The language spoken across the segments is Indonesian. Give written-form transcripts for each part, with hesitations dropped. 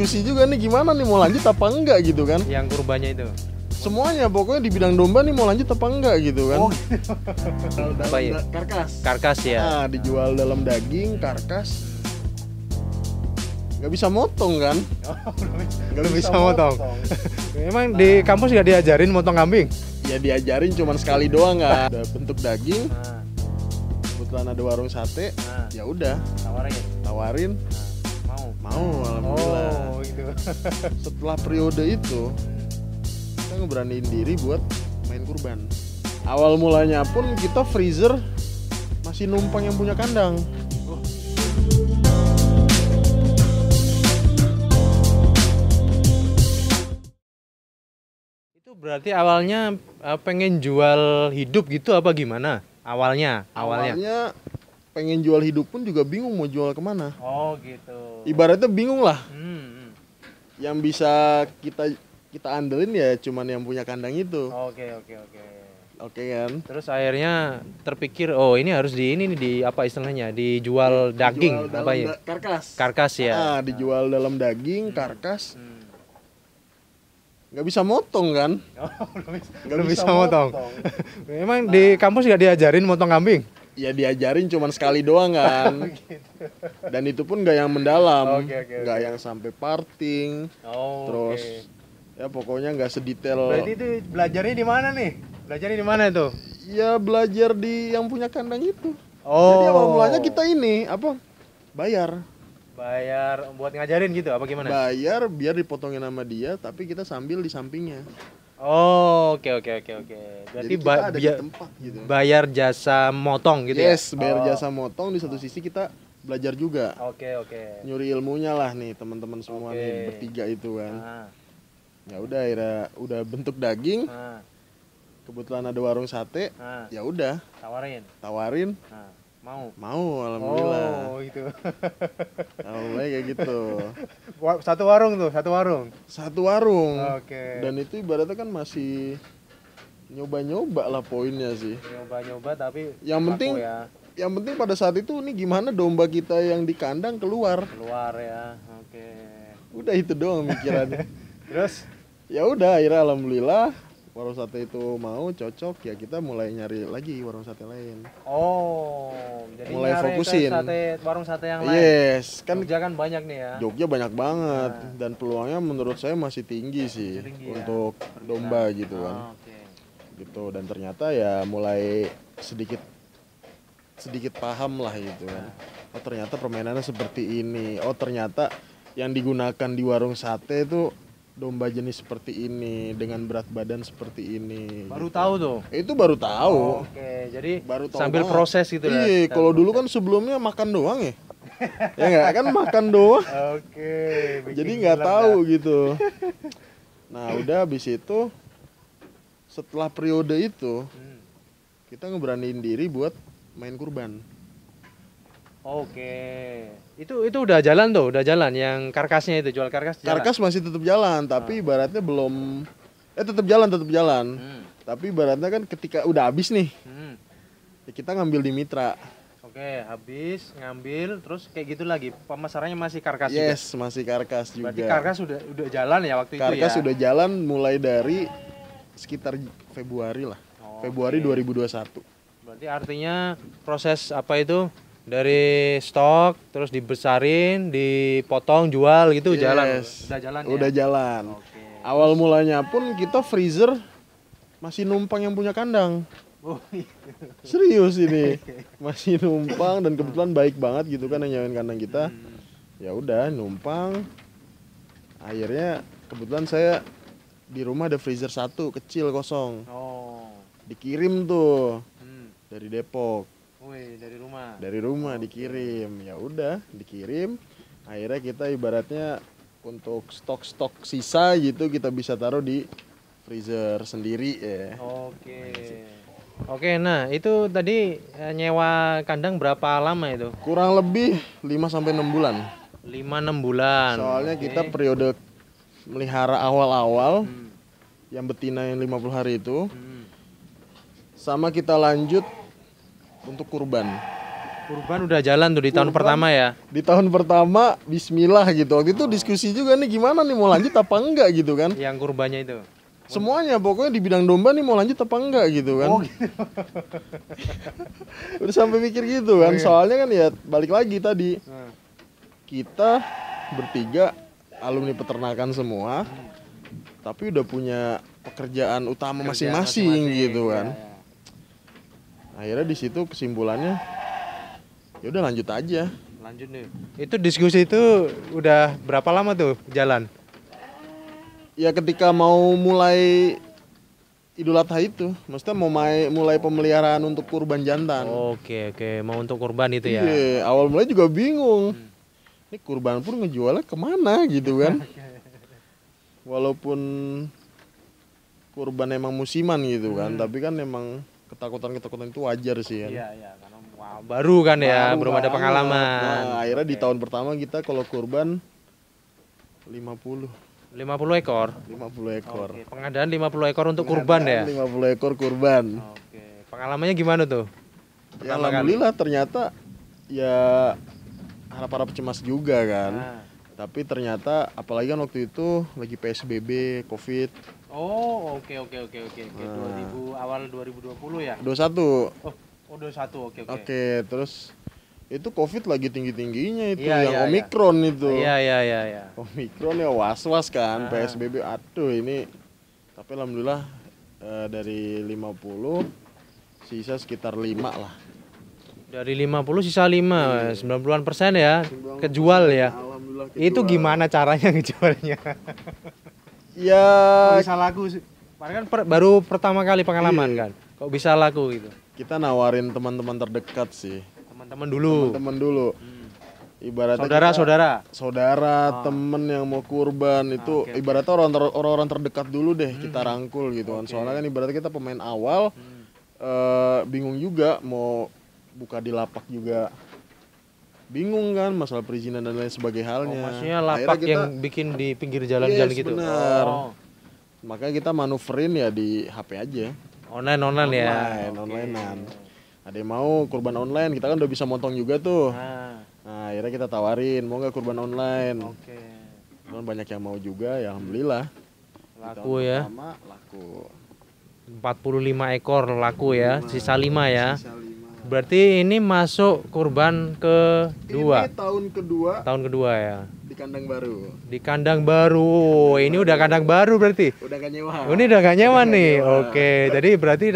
diskusi juga nih gimana nih mau lanjut apa enggak gitu kan. Yang kurbannya itu. Semuanya pokoknya di bidang domba nih mau lanjut apa enggak gitu kan. Apa ya? Karkas. Karkas ya. Nah, dijual dalam daging, karkas. Nggak bisa motong kan? Nggak bisa motong. Emang di kampus nggak diajarin motong kambing? Ya diajarin cuman sekali doang kan. Udah bentuk daging. Kebetulan ada warung sate. Ya udah. Tawarin. Mau alhamdulillah. Oh gitu. Setelah periode itu kita ngeberaniin diri buat main kurban. Awal mulanya pun kita freezer masih numpang yang punya kandang. Itu berarti awalnya pengen jual hidup gitu apa gimana? Awalnya pengen jual hidup pun juga bingung mau jual kemana. Oh gitu. Ibaratnya bingung lah. Yang bisa kita andelin ya cuman yang punya kandang itu. Oke kan. Terus akhirnya terpikir ini harus di apa istilahnya dijual daging apa ya? Karkas ya. Dijual dalam daging karkas. Nggak bisa motong kan? Nggak bisa motong. Emang di kampus nggak diajarin motong kambing? Ya diajarin cuman sekali doang kan. Dan itu pun nggak yang mendalam, nggak yang sampai parting. Terus ya pokoknya nggak sedetail. Berarti itu belajarnya di mana nih? Belajarnya di mana itu? Ya belajar di yang punya kandang itu. Jadi awal mulanya kita ini bayar buat ngajarin gitu apa gimana? Bayar biar dipotongin sama dia, tapi kita sambil di sampingnya. Oke. Berarti ada di tempat gitu. Bayar jasa motong gitu ya? Yes, bayar jasa motong, di satu sisi kita belajar juga. Oke. Nyuri ilmunya lah nih teman-teman semua nih bertiga itu kan. Ya udah akhirnya udah bentuk daging. Kebetulan ada warung sate. Ya udah. Tawarin. Mau alhamdulillah. Oh gitu. Alhamdulillah kayak gitu. Satu warung. Satu warung. Oke. Dan itu ibaratnya kan masih nyoba-nyoba lah poinnya sih. Nyoba-nyoba tapi yang penting pada saat itu nih gimana domba kita yang di kandang keluar ya. Oke. Udah itu doang mikirannya. Terus ya udah akhirnya alhamdulillah warung sate itu mau cocok ya kita mulai nyari lagi warung sate lain. Jadi mulai fokusin warung sate yang lain. Yes, kan Jogja kan banyak nih ya. Jogja banyak banget dan peluangnya menurut saya masih tinggi sih untuk domba gitu kan. Gitu dan ternyata ya mulai sedikit paham lah gitu kan. Oh ternyata permainannya seperti ini. Oh ternyata yang digunakan di warung sate itu domba jenis seperti ini dengan berat badan seperti ini. Baru tahu tuh. Itu baru tahu. Jadi baru tahu sambil banget. Proses gitu ya. Iya, kalau dulu kan sebelumnya makan doang ya. Ya enggak kan makan doang. Jadi nggak tahu gitu. Nah, udah habis itu setelah periode itu kita ngeberaniin diri buat main kurban. Itu udah jalan yang karkasnya itu jual karkas. Karkas masih tetap jalan, tapi ibaratnya belum tetap jalan. Tapi ibaratnya kan ketika udah habis nih. Ya kita ngambil di mitra. Habis ngambil terus kayak gitu lagi. Pemasarannya masih karkas juga. Yes, masih karkas juga. Berarti karkas udah jalan ya waktu itu ya. Karkas udah jalan mulai dari sekitar Februari lah. Februari 2021. Berarti artinya proses apa itu? Dari stok terus dibesarin, dipotong, jual gitu. Jalan. Udah jalan. Awal mulanya pun kita freezer masih numpang yang punya kandang. Serius ini. Masih numpang dan kebetulan baik banget gitu kan yang nyawain kandang kita. Ya udah numpang. Akhirnya kebetulan saya di rumah ada freezer satu kecil kosong. Dikirim tuh dari Depok. Dari rumah dikirim. Ya udah dikirim. Akhirnya kita ibaratnya untuk stok sisa gitu kita bisa taruh di freezer sendiri ya. Oke, nah itu tadi nyewa kandang berapa lama itu? Kurang lebih 5-6 bulan. 5-6 bulan. Soalnya kita periode melihara awal-awal yang betina yang 50 hari itu. Sama kita lanjut untuk kurban. Kurban udah jalan tuh di tahun pertama ya? Di tahun pertama, bismillah gitu. Waktu itu diskusi juga nih gimana nih mau lanjut apa enggak gitu kan. Yang kurbannya itu? Semuanya, pokoknya di bidang domba nih mau lanjut apa enggak gitu kan. Gitu. Udah sampai mikir gitu kan, soalnya kan ya balik lagi tadi. Kita bertiga alumni peternakan semua, tapi udah punya pekerjaan utama masing-masing gitu kan. Ya. Akhirnya di situ kesimpulannya ya udah lanjut aja. Lanjut nih. Itu diskusi itu udah berapa lama tuh jalan? Ya ketika mau mulai Idul Adha itu, maksudnya mau mulai pemeliharaan untuk kurban jantan. Oke, mau untuk kurban itu ya. Iya, awal mulai juga bingung. Ini kurban pun ngejualnya kemana gitu kan. Walaupun kurban emang musiman gitu kan, tapi kan emang ketakutan itu wajar sih kan. Iya, karena baru kan ya, belum ada pengalaman. Nah, akhirnya di tahun pertama kita kalau kurban 50 ekor. 50 ekor. Oke, pengadaan 50 ekor untuk kurban ya. 50 ekor kurban. Oke. Pengalamannya gimana tuh? Ya, alhamdulillah ternyata ya harap-harap cemas juga kan. Tapi ternyata apalagi kan waktu itu lagi PSBB, Covid. Oh, oke. Awal 2020 ya? 21. Oh, 21. Oke. Oke, terus itu Covid lagi tinggi-tingginya itu Omikron itu. Iya. Omikron ya was-was kan, PSBB. Aduh ini. Tapi alhamdulillah dari 50 sisa sekitar 5 lah. Dari 50 sisa 5, 90% ya. Kejual ya. Alhamdulillah kejual. Itu gimana caranya ngejualnya? Ya bisa laku sih. Kan baru pertama kali pengalaman kan. Kok bisa laku gitu? Kita nawarin teman-teman terdekat sih. Teman-teman dulu. Ibaratnya saudara, temen yang mau kurban itu ibaratnya orang-orang terdekat dulu deh kita rangkul gitu kan. Soalnya kan ibaratnya kita pemain awal bingung juga mau buka di lapak juga. Bingung kan masalah perizinan dan lain sebagai halnya. Maksudnya lapak yang bikin di pinggir jalan-jalan gitu. Benar. Makanya kita manuverin ya di HP aja. Online ya. Onlinean. Ada yang mau kurban online, kita kan udah bisa motong juga tuh. Nah, akhirnya kita tawarin, mau nggak kurban online? Kan banyak yang mau juga, ya alhamdulillah. Laku ya. Laku. 45 ekor laku ya, sisa 5 ya. Berarti ini masuk kurban kedua. Ini tahun kedua ya. Di kandang baru. Di kandang baru. Ini udah kandang baru berarti. Udah gak nyewa. Ini udah gak nyewa nih. Oke, jadi berarti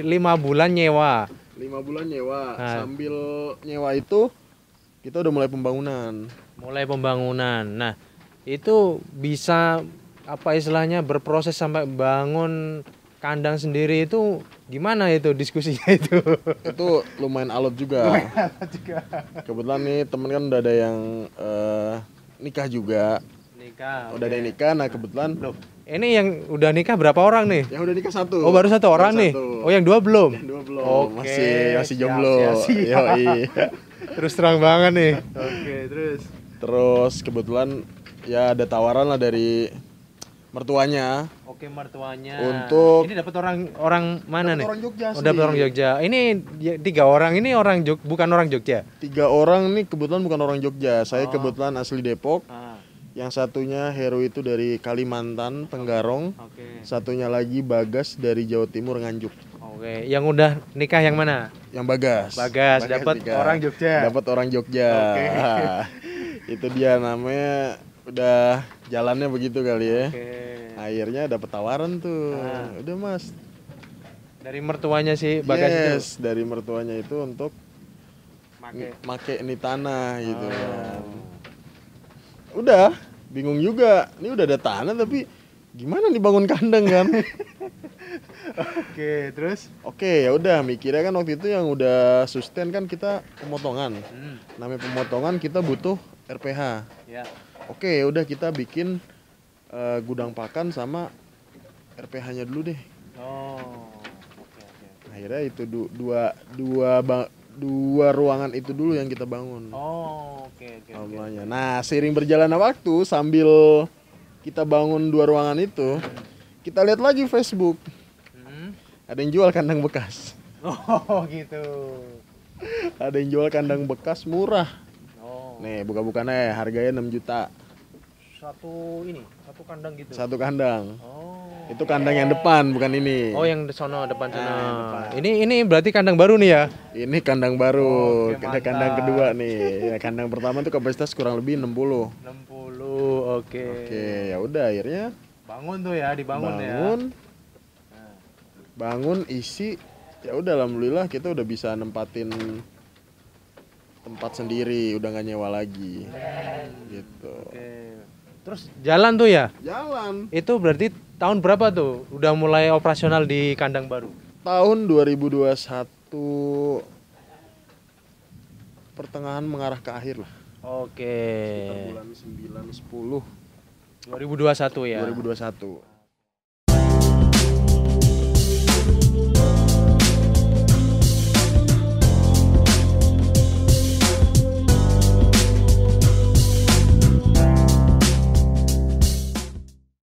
5 bulan nyewa. 5 bulan nyewa. Sambil nyewa itu kita udah mulai pembangunan. Nah, itu bisa apa istilahnya berproses sampai bangun kandang sendiri itu gimana itu diskusinya itu? Itu lumayan alot juga. Kebetulan nih temen kan udah ada yang nikah juga. Udah ada yang nikah, nah kebetulan. Loh, ini yang udah nikah berapa orang nih? Yang udah nikah 1. Oh, baru 1 orang nih? Oh, yang 2 belum? Yang 2 belum. Masih jomblo. Terus terang banget nih. Terus kebetulan ya ada tawaran lah dari mertuanya. Mertuanya. Untuk ini dapat orang mana nih? Orang Jogja sih. Dapat orang Jogja. Ini 3 orang ini bukan orang Jogja. 3 orang nih kebetulan bukan orang Jogja. Saya kebetulan asli Depok. Yang satunya Heru itu dari Kalimantan, Tenggarong. Satunya lagi Bagas dari Jawa Timur, Nganjuk. Yang udah nikah yang mana? Yang Bagas dapat orang Jogja. Dapat orang Jogja. Itu dia namanya udah jalannya begitu kali ya. Akhirnya dapat tawaran tuh. Udah Mas. Dari mertuanya sih Bagas itu. Dari mertuanya itu untuk make ini tanah gitu kan. Udah, bingung juga. Ini udah ada tanah tapi gimana nih bangun kandang kan? Terus? Ya udah mikirnya kan waktu itu yang udah sustain kan kita pemotongan. Namanya pemotongan kita butuh RPH. Ya udah kita bikin gudang pakan sama RPH-nya dulu deh. Akhirnya itu dua ruangan itu dulu yang kita bangun. Nah, seiring berjalannya waktu sambil kita bangun 2 ruangan itu, kita lihat lagi Facebook. Ada yang jual kandang bekas. Gitu. Ada yang jual kandang bekas murah. Oh. Nih, buka-bukanya harganya 6 juta. Satu kandang gitu. Satu kandang. Oh. Itu kandang yang depan, bukan ini. Oh, yang di sono depan sana. depan. Ini berarti kandang baru nih ya? Ini kandang baru. Oke, Ada kandang kedua nih. Ya, kandang pertama tuh kapasitas kurang lebih 60. 60. Oke. Oke, ya udah akhirnya Bangun tuh ya, dibangun ya. Bangun isi. Ya udah alhamdulillah kita udah bisa nempatin tempat sendiri, udah nggak nyewa lagi. Gitu. Oke. Terus jalan tuh ya? Jalan. Itu berarti tahun berapa tuh udah mulai operasional di kandang baru? Tahun 2021 pertengahan mengarah ke akhir lah. Oke. Sekitar bulan 9 10 2021 ya. 2021.